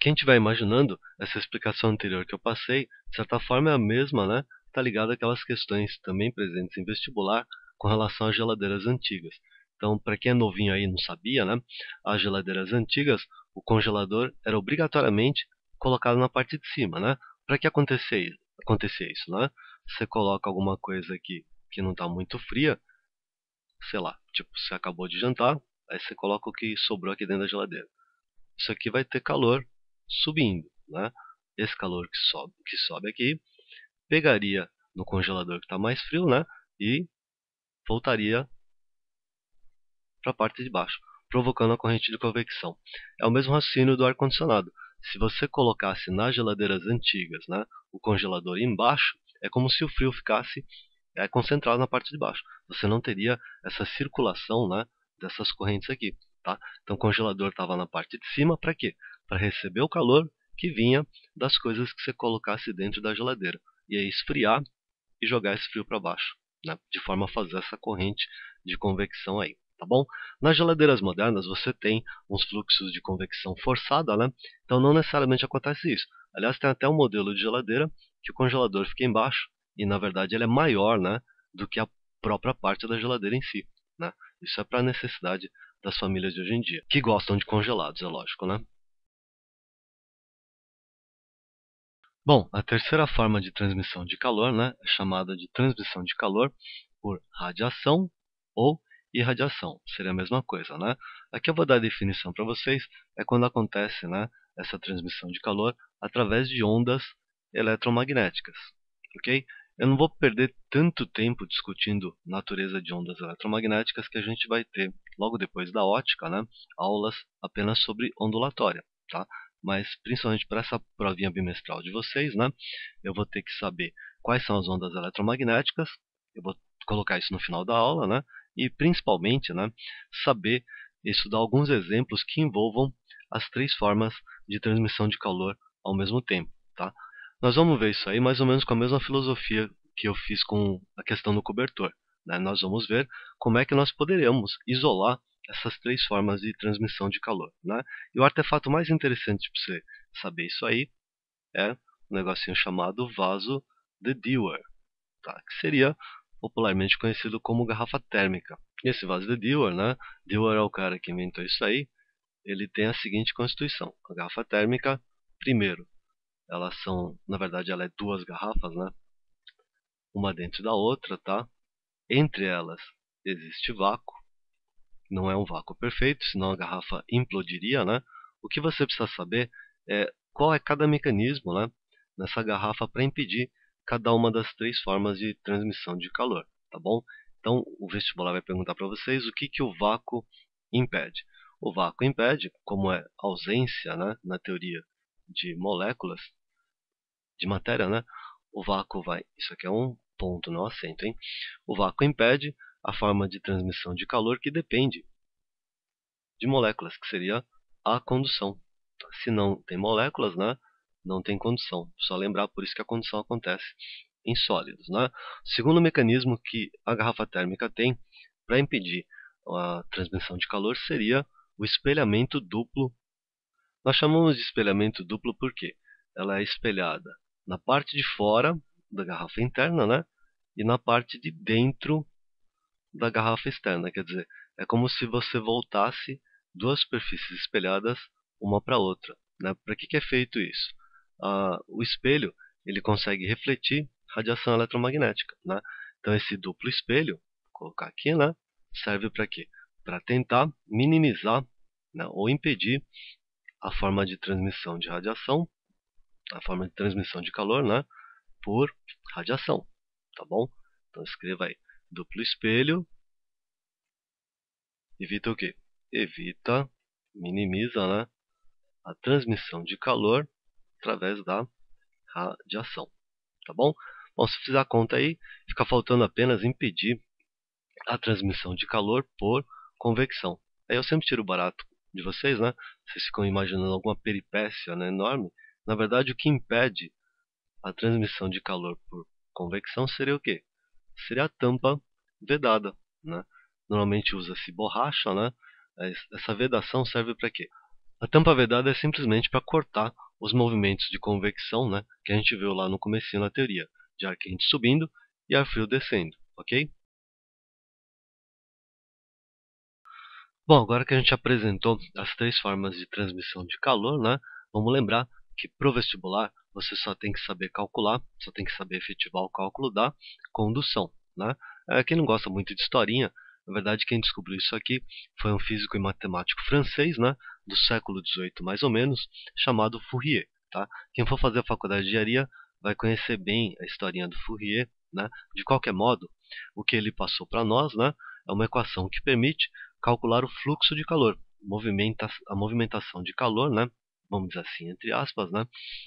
Quem estiver imaginando, essa explicação anterior que eu passei, de certa forma é a mesma, né? Está ligada àquelas questões também presentes em vestibular com relação às geladeiras antigas. Então, para quem é novinho aí e não sabia, né? As geladeiras antigas, o congelador era obrigatoriamente colocado na parte de cima, né? Para que acontecer isso, né? Você coloca alguma coisa aqui que não está muito fria, sei lá, tipo, você acabou de jantar, aí você coloca o que sobrou aqui dentro da geladeira. Isso aqui vai ter calor subindo, né? Esse calor que sobe aqui pegaria no congelador que está mais frio, né? E voltaria para a parte de baixo, provocando a corrente de convecção. É o mesmo raciocínio do ar-condicionado. Se você colocasse nas geladeiras antigas, né, o congelador embaixo, é como se o frio ficasse concentrado na parte de baixo. Você não teria essa circulação, né, dessas correntes aqui. Tá? Então o congelador estava na parte de cima para quê? Para receber o calor que vinha das coisas que você colocasse dentro da geladeira. E aí esfriar e jogar esse frio para baixo, né? De forma a fazer essa corrente de convecção aí, tá bom? Nas geladeiras modernas você tem uns fluxos de convecção forçada, né? Então não necessariamente acontece isso. Aliás, tem até um modelo de geladeira que o congelador fica embaixo e na verdade ele é maior, né, do que a própria parte da geladeira em si, né? Isso é para a necessidade das famílias de hoje em dia, que gostam de congelados, é lógico, né? Bom, a terceira forma de transmissão de calor, né, é chamada de transmissão de calor por radiação ou irradiação. Seria a mesma coisa, né? Aqui eu vou dar a definição para vocês. É quando acontece, né, essa transmissão de calor através de ondas eletromagnéticas, ok? Eu não vou perder tanto tempo discutindo natureza de ondas eletromagnéticas que a gente vai ter logo depois da ótica, né, aulas apenas sobre ondulatória, tá? Mas principalmente para essa provinha bimestral de vocês, né, eu vou ter que saber quais são as ondas eletromagnéticas, eu vou colocar isso no final da aula, né, e principalmente, né, saber estudar alguns exemplos que envolvam as três formas de transmissão de calor ao mesmo tempo, tá? Nós vamos ver isso aí mais ou menos com a mesma filosofia que eu fiz com a questão do cobertor, né? Nós vamos ver como é que nós poderíamos isolar essas três formas de transmissão de calor, né? E o artefato mais interessante para você saber isso aí é um negocinho chamado vaso de Dewar, tá? Que seria popularmente conhecido como garrafa térmica. E esse vaso de Dewar, né? Dewar é o cara que inventou isso aí. Ele tem a seguinte constituição: a garrafa térmica, primeiro, elas são, na verdade, ela é duas garrafas, né? Uma dentro da outra, tá? Entre elas existe vácuo. Não é um vácuo perfeito, senão a garrafa implodiria, né? O que você precisa saber é qual é cada mecanismo, né, nessa garrafa para impedir cada uma das três formas de transmissão de calor, tá bom? Então, o vestibular vai perguntar para vocês o que o vácuo impede. O vácuo impede, como é ausência, né, na teoria de moléculas, de matéria, né? O vácuo vai. Isso aqui é um ponto, não acento, hein? O vácuo impede a forma de transmissão de calor que depende de moléculas, que seria a condução. Se não tem moléculas, né, não tem condução. Só lembrar, por isso que a condução acontece em sólidos, né? O segundo mecanismo que a garrafa térmica tem para impedir a transmissão de calor seria o espelhamento duplo. Nós chamamos de espelhamento duplo porque ela é espelhada na parte de fora da garrafa interna, né, e na parte de dentro da garrafa externa. Quer dizer, é como se você voltasse duas superfícies espelhadas uma para outra, né? Para que é feito isso? O espelho ele consegue refletir radiação eletromagnética, né? Então esse duplo espelho, vou colocar aqui, né, serve para quê? Para tentar minimizar, né, ou impedir a forma de transmissão de radiação, a forma de transmissão de calor, né, por radiação, tá bom? Então escreva aí, duplo espelho evita o quê? Evita, minimiza, né, a transmissão de calor através da radiação, tá bom? Bom, se fizer a conta aí, fica faltando apenas impedir a transmissão de calor por convecção. Aí eu sempre tiro o barato de vocês, né? Vocês ficam imaginando alguma peripécia, né, enorme. Na verdade, o que impede a transmissão de calor por convecção seria o quê? Seria a tampa vedada, né? Normalmente usa-se borracha, né? Essa vedação serve para quê? A tampa vedada é simplesmente para cortar os movimentos de convecção, né, que a gente viu lá no comecinho na teoria, de ar quente subindo e ar frio descendo, ok? Bom, agora que a gente apresentou as três formas de transmissão de calor, né, vamos lembrar que para o vestibular você só tem que saber calcular, só tem que saber efetivar o cálculo da condução, né? Quem não gosta muito de historinha, na verdade quem descobriu isso aqui foi um físico e matemático francês, né, do século XVIII mais ou menos, chamado Fourier, tá? Quem for fazer a faculdade de engenharia vai conhecer bem a historinha do Fourier, né? De qualquer modo, o que ele passou para nós, né, é uma equação que permite calcular o fluxo de calor, a movimentação de calor, né? Vamos dizer assim, entre aspas, né?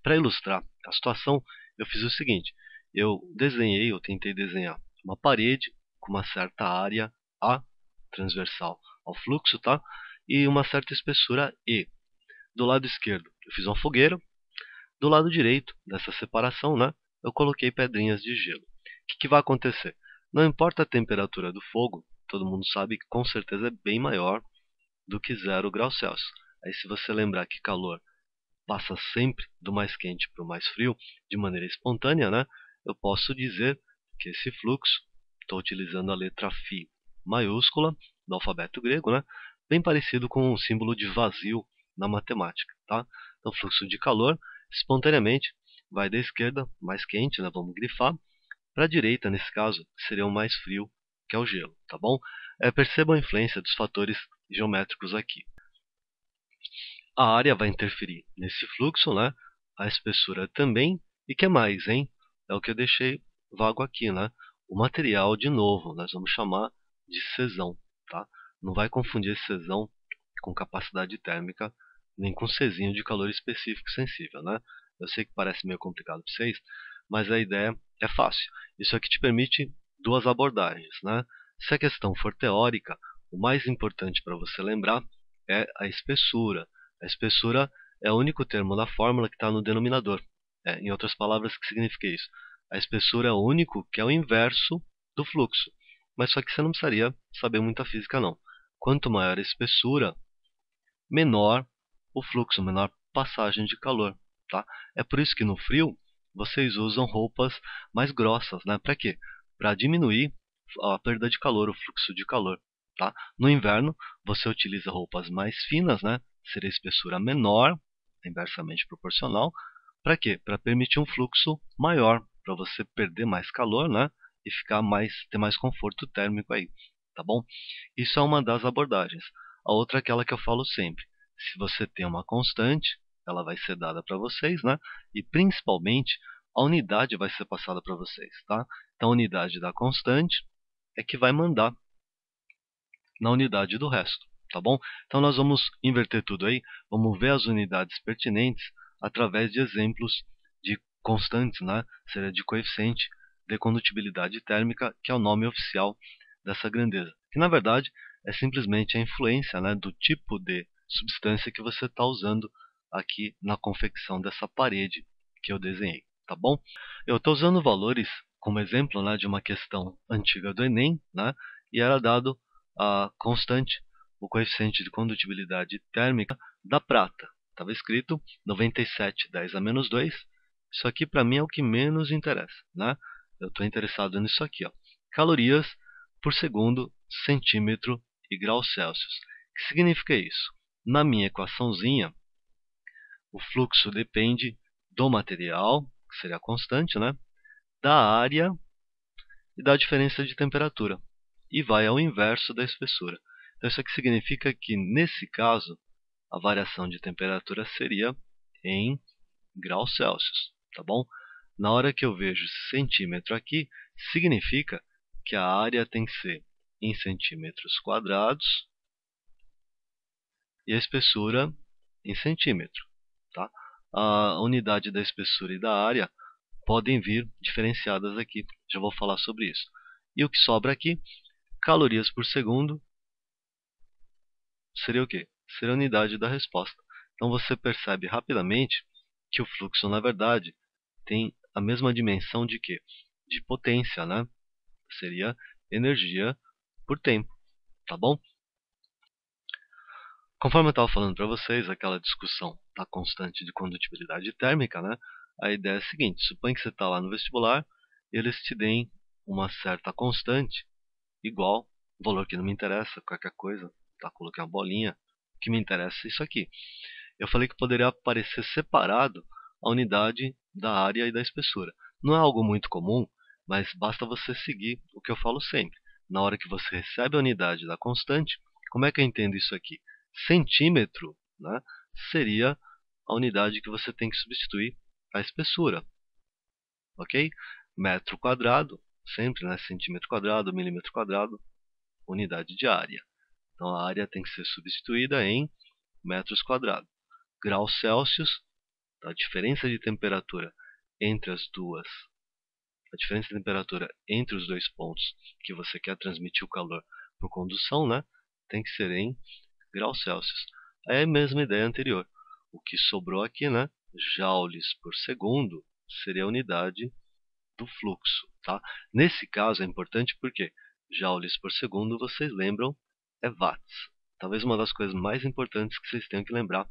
Para ilustrar a situação, eu fiz o seguinte: eu tentei desenhar uma parede com uma certa área A transversal ao fluxo, tá? E uma certa espessura E. Do lado esquerdo, eu fiz uma fogueira. Do lado direito dessa separação, né? Eu coloquei pedrinhas de gelo. O que vai acontecer? Não importa a temperatura do fogo, todo mundo sabe que com certeza é bem maior do que 0 graus Celsius. Aí, se você lembrar que calor passa sempre do mais quente para o mais frio de maneira espontânea, né? Eu posso dizer que esse fluxo, estou utilizando a letra φ maiúscula do alfabeto grego, né? Bem parecido com um símbolo de vazio na matemática, tá? Então, fluxo de calor espontaneamente vai da esquerda, mais quente, né? Vamos grifar, para a direita, nesse caso, que seria o mais frio, que é o gelo, tá bom? Percebam a influência dos fatores geométricos aqui. A área vai interferir nesse fluxo, né? A espessura também. E que mais, hein? É o que eu deixei vago aqui, né? O material, de novo, nós vamos chamar de Czão, tá? Não vai confundir esse Czão com capacidade térmica, nem com Czinho de calor específico sensível, né? Eu sei que parece meio complicado para vocês, mas a ideia é fácil. Isso aqui te permite duas abordagens, né? Se a questão for teórica, o mais importante para você lembrar é a espessura. A espessura é o único termo da fórmula que está no denominador. Em outras palavras, o que significa isso? A espessura é o único que é o inverso do fluxo. Mas só que você não precisaria saber muita física, não. Quanto maior a espessura, menor o fluxo, menor passagem de calor, tá? É por isso que no frio vocês usam roupas mais grossas, né? Para quê? Para diminuir a perda de calor, o fluxo de calor, tá? No inverno você utiliza roupas mais finas, né? Seria a espessura menor, inversamente proporcional. Para quê? Para permitir um fluxo maior, para você perder mais calor, né? E ter mais conforto térmico aí, tá bom? Isso é uma das abordagens. A outra é aquela que eu falo sempre. Se você tem uma constante, ela vai ser dada para vocês, né? E principalmente a unidade vai ser passada para vocês, tá? Então a unidade da constante é que vai mandar na unidade do resto, tá bom? Então nós vamos inverter tudo aí, vamos ver as unidades pertinentes através de exemplos de constantes, né? Seria de coeficiente de condutibilidade térmica, que é o nome oficial dessa grandeza, que na verdade é simplesmente a influência, né, do tipo de substância que você está usando aqui na confecção dessa parede que eu desenhei, tá bom? Eu estou usando valores como exemplo, né, de uma questão antiga do Enem, né, e era dado a constante, o coeficiente de condutibilidade térmica da prata. Estava escrito 97 10 a menos 2. Isso aqui para mim é o que menos interessa, né? Eu estou interessado nisso aqui, ó. Calorias por segundo, centímetro e graus Celsius. O que significa isso? Na minha equaçãozinha, o fluxo depende do material, que seria a constante, né? Da área e da diferença de temperatura. E vai ao inverso da espessura. Então, isso aqui significa que, nesse caso, a variação de temperatura seria em graus Celsius, tá bom? Na hora que eu vejo centímetro aqui, significa que a área tem que ser em centímetros quadrados e a espessura em centímetro, tá? A unidade da espessura e da área podem vir diferenciadas aqui. Já vou falar sobre isso. E o que sobra aqui, calorias por segundo, seria o quê? Seria a unidade da resposta. Então você percebe rapidamente que o fluxo, na verdade, tem a mesma dimensão de quê? De potência, né? Seria energia por tempo, tá bom? Conforme eu estava falando para vocês, aquela discussão da constante de condutibilidade térmica, né? A ideia é a seguinte: suponha que você está lá no vestibular e eles te deem uma certa constante igual, valor que não me interessa, qualquer coisa, tá? Coloquei uma bolinha, o que me interessa é isso aqui. Eu falei que poderia aparecer separado a unidade da área e da espessura. Não é algo muito comum, mas basta você seguir o que eu falo sempre. Na hora que você recebe a unidade da constante, como é que eu entendo isso aqui? Centímetro, né, seria a unidade que você tem que substituir a espessura, ok? Metro quadrado, sempre, né, centímetro quadrado, milímetro quadrado, unidade de área. Então a área tem que ser substituída em metros quadrados. Graus Celsius, a diferença de temperatura entre as duas, a diferença de temperatura entre os dois pontos que você quer transmitir o calor por condução, né, tem que ser em graus Celsius. É a mesma ideia anterior. O que sobrou aqui, né, joules por segundo, seria a unidade do fluxo, tá? Nesse caso é importante porque joules por segundo, vocês lembram, é watts. Talvez uma das coisas mais importantes que vocês tenham que lembrar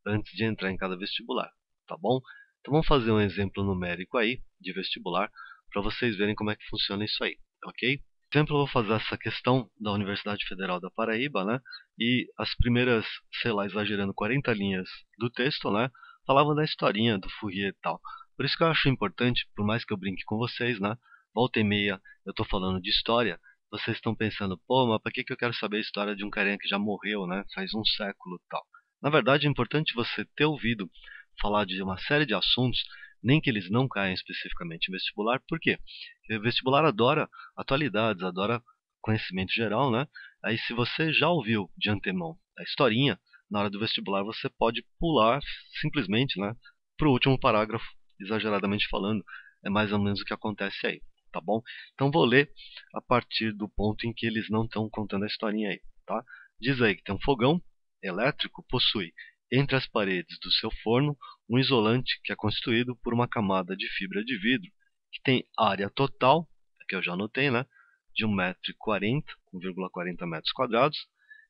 antes de entrar em cada vestibular, tá bom? Então vamos fazer um exemplo numérico aí de vestibular para vocês verem como é que funciona isso aí, ok? Por exemplo, eu vou fazer essa questão da Universidade Federal da Paraíba, né? E as primeiras, sei lá, exagerando 40 linhas do texto, né? Falavam da historinha do Fourier e tal. Por isso que eu acho importante, por mais que eu brinque com vocês, né? Volta e meia eu estou falando de história, vocês estão pensando, pô, mas para que eu quero saber a história de um carinha que já morreu, né? Faz um século e tal. Na verdade, é importante você ter ouvido falar de uma série de assuntos, nem que eles não caiam especificamente em vestibular. Por quê? Porque o vestibular adora atualidades, adora conhecimento geral, né? Aí, se você já ouviu de antemão a historinha, na hora do vestibular você pode pular simplesmente, né, para o último parágrafo, exageradamente falando. É mais ou menos o que acontece aí, tá bom? Então vou ler a partir do ponto em que eles não estão contando a historinha aí, tá? Diz aí que tem um fogão elétrico, possui entre as paredes do seu forno um isolante que é constituído por uma camada de fibra de vidro que tem área total, que eu já anotei, né, de 1,40 m, 1,40 metros quadrados,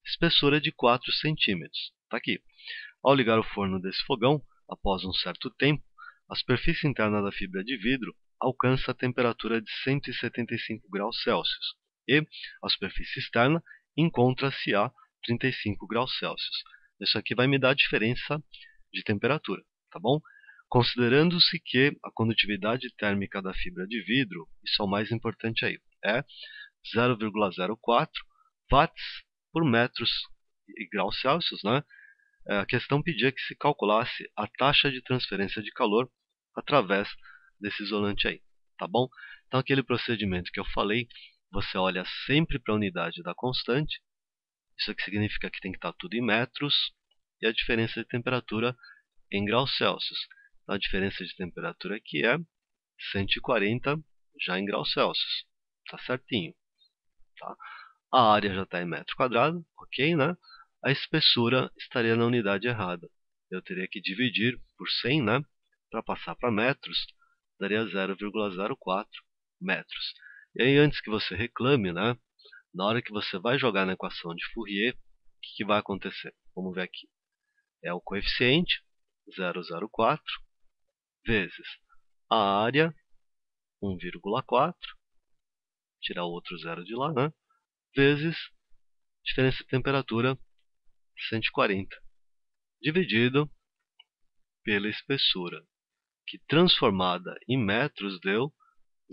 espessura de 4 centímetros. Está aqui. Ao ligar o forno desse fogão, após um certo tempo, a superfície interna da fibra de vidro alcança a temperatura de 175 graus Celsius e a superfície externa encontra-se a 35 graus Celsius. Isso aqui vai me dar a diferença de temperatura, tá bom? Considerando-se que a condutividade térmica da fibra de vidro, isso é o mais importante aí, é 0,04 watts por metros e graus Celsius, né? A questão pedia que se calculasse a taxa de transferência de calor através desse isolante aí, tá bom? Então aquele procedimento que eu falei, você olha sempre para a unidade da constante, isso aqui significa que tem que estar tudo em metros, e a diferença de temperatura em graus Celsius. Então, a diferença de temperatura aqui é 140 já em graus Celsius, tá certinho, tá? A área já está em metro quadrado, ok, né? A espessura estaria na unidade errada. Eu teria que dividir por 100, né? Para passar para metros, daria 0,04 metros. E aí, antes que você reclame, né? Na hora que você vai jogar na equação de Fourier, o que vai acontecer? Vamos ver aqui. É o coeficiente, 0,04, vezes a área, 1,4, tirar o outro zero de lá, né? Vezes diferença de temperatura, 140, dividido pela espessura, que transformada em metros deu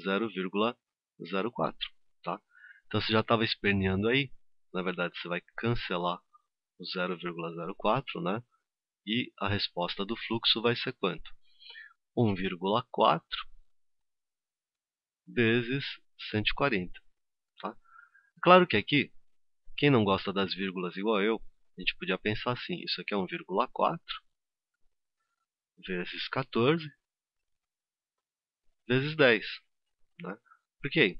0,04, tá? Então você já estava esperneando aí, na verdade você vai cancelar o 0,04, né? E a resposta do fluxo vai ser quanto? 1,4 vezes 140, tá? Claro que aqui, quem não gosta das vírgulas igual eu, a gente podia pensar assim, isso aqui é 1,4 vezes 14 vezes 10, né? Porque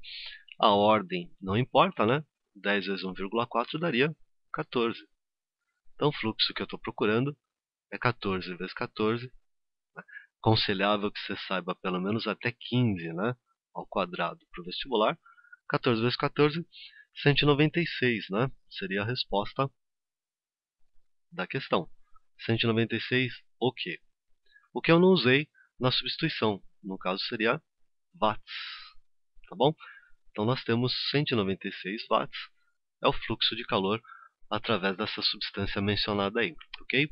a ordem não importa, né? 10 vezes 1,4 daria 14. Então o fluxo que eu estou procurando é 14 vezes 14. Aconselhável que você saiba pelo menos até 15, né? Ao quadrado para o vestibular. 14 vezes 14, 196, né? Seria a resposta da questão. 196 o quê? O que eu não usei na substituição. No caso seria watts, tá bom? Então nós temos 196 watts, é o fluxo de calor através dessa substância mencionada aí, ok?